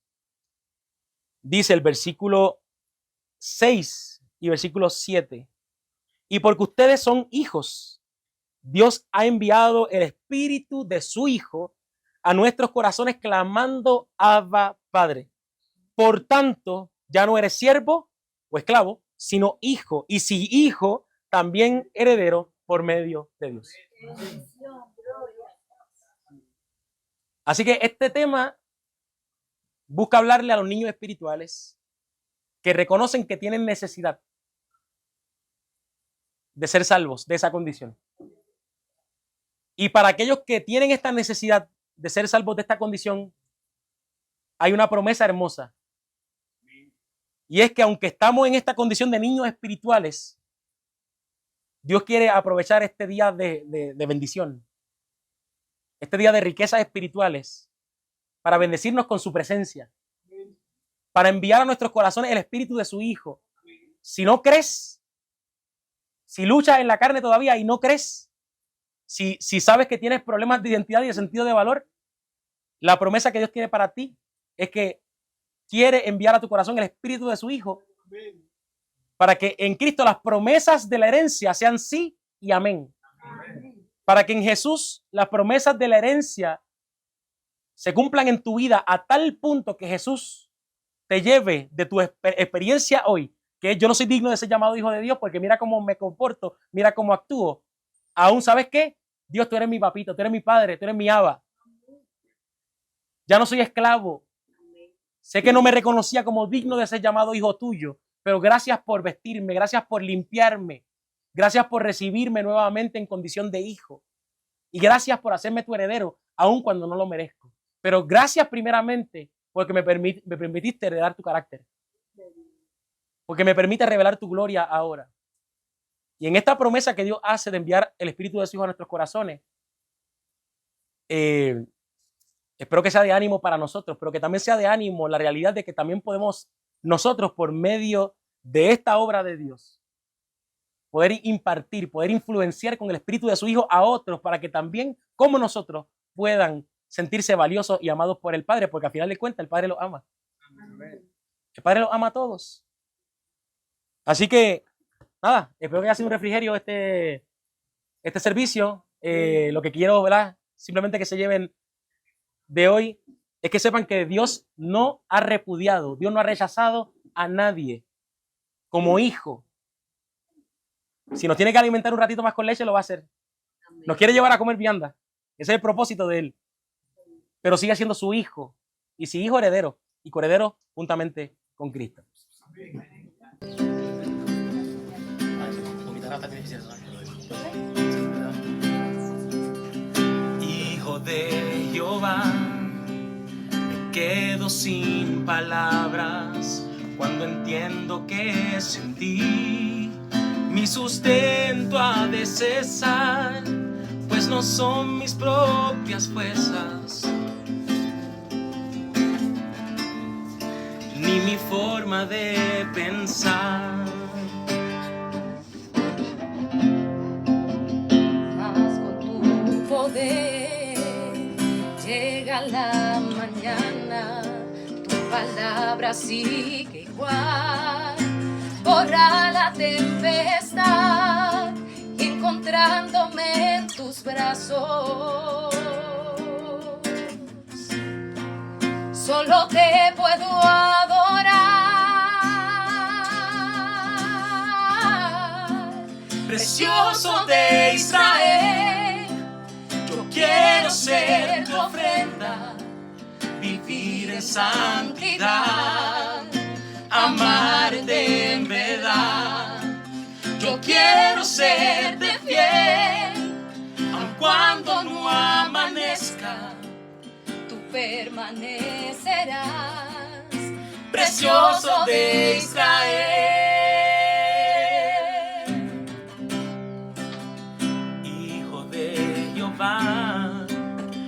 dice el versículo 6 y versículo 7. Y porque ustedes son hijos, Dios ha enviado el Espíritu de su Hijo a nuestros corazones clamando, Abba, Padre. Por tanto, ya no eres siervo o esclavo, sino hijo. Y si hijo, también heredero por medio de Dios. Así que este tema busca hablarle a los niños espirituales que reconocen que tienen necesidad de ser salvos de esa condición. Y para aquellos que tienen esta necesidad de ser salvos de esta condición, hay una promesa hermosa. Y es que aunque estamos en esta condición de niños espirituales, Dios quiere aprovechar este día de bendición, este día de riquezas espirituales, para bendecirnos con su presencia, para enviar a nuestros corazones el Espíritu de su Hijo. Si no crees, si luchas en la carne todavía y no crees, si sabes que tienes problemas de identidad y de sentido de valor, la promesa que Dios tiene para ti es que quiere enviar a tu corazón el Espíritu de su Hijo para que en Cristo las promesas de la herencia sean sí y amén. Para que en Jesús las promesas de la herencia se cumplan en tu vida a tal punto que Jesús te lleve de tu experiencia hoy, que yo no soy digno de ser llamado hijo de Dios porque mira cómo me comporto, mira cómo actúo. Aún, ¿sabes qué? Dios, tú eres mi papito, tú eres mi padre, tú eres mi Abba. Ya no soy esclavo. Sé que no me reconocía como digno de ser llamado hijo tuyo, pero gracias por vestirme, gracias por limpiarme, gracias por recibirme nuevamente en condición de hijo. Y gracias por hacerme tu heredero, aun cuando no lo merezco. Pero gracias primeramente porque me permitiste heredar tu carácter. Porque me permite revelar tu gloria ahora. Y en esta promesa que Dios hace de enviar el Espíritu de su Hijo a nuestros corazones, espero que sea de ánimo para nosotros, pero que también sea de ánimo la realidad de que también podemos nosotros, por medio de esta obra de Dios, poder impartir, poder influenciar con el Espíritu de su Hijo a otros para que también, como nosotros, puedan sentirse valiosos y amados por el Padre, porque al final de cuentas el Padre los ama. El Padre los ama a todos. Así que, nada, espero que haya sido un refrigerio este servicio. Lo que quiero, ¿verdad? Simplemente que se lleven de hoy es que sepan que Dios no ha repudiado, Dios no ha rechazado a nadie como hijo. Si nos tiene que alimentar un ratito más con leche, lo va a hacer. Nos quiere llevar a comer vianda. Ese es el propósito de él. Pero sigue siendo su hijo. Y si hijo, heredero. Y coheredero juntamente con Cristo. Hijo de Jehová, me quedo sin palabras cuando entiendo que sin ti mi sustento ha de cesar, pues no son mis propias fuerzas ni mi forma de pensar. Llega la mañana, tu palabra sigue igual, borra la tempestad y encontrándome en tus brazos, solo te puedo adorar, precioso de Israel. Quiero ser tu ofrenda, vivir en santidad, amarte en verdad. Yo quiero serte fiel, aun cuando no amanezca, tú permanecerás, precioso de Israel.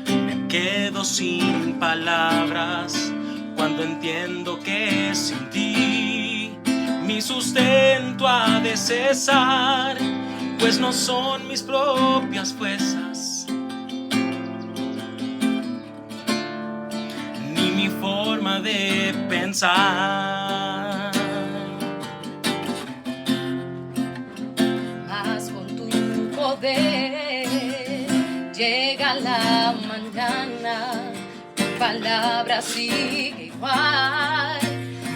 Me quedo sin palabras cuando entiendo que sin ti mi sustento ha de cesar, pues no son mis propias fuerzas ni mi forma de pensar. descansar. Mas con tu poder llega la mañana, tu palabra sigue igual,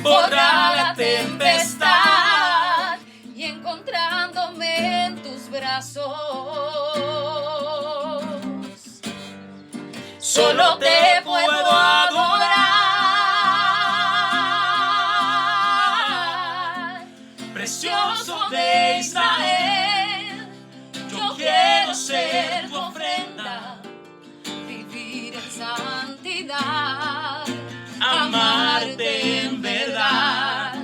borra la tempestad y encontrándome en tus brazos, solo te puedo adorar. Precioso de Israel, yo quiero ser tu ofrenda, vivir en santidad, amarte en verdad.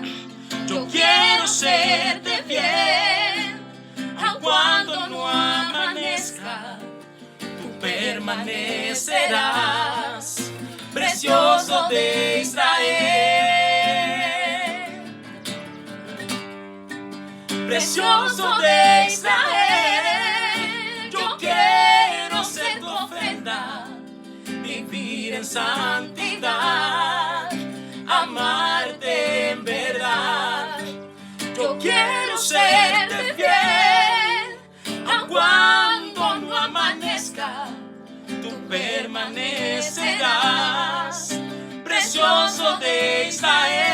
Yo quiero serte fiel, aun cuando no amanezca, tú permanecerás. Precioso de Israel, precioso de Israel, yo quiero ser tu ofrenda, vivir en santidad, amarte en verdad. Yo quiero serte fiel, aun cuando no amanezca, tú permanecerás. Precioso de Israel.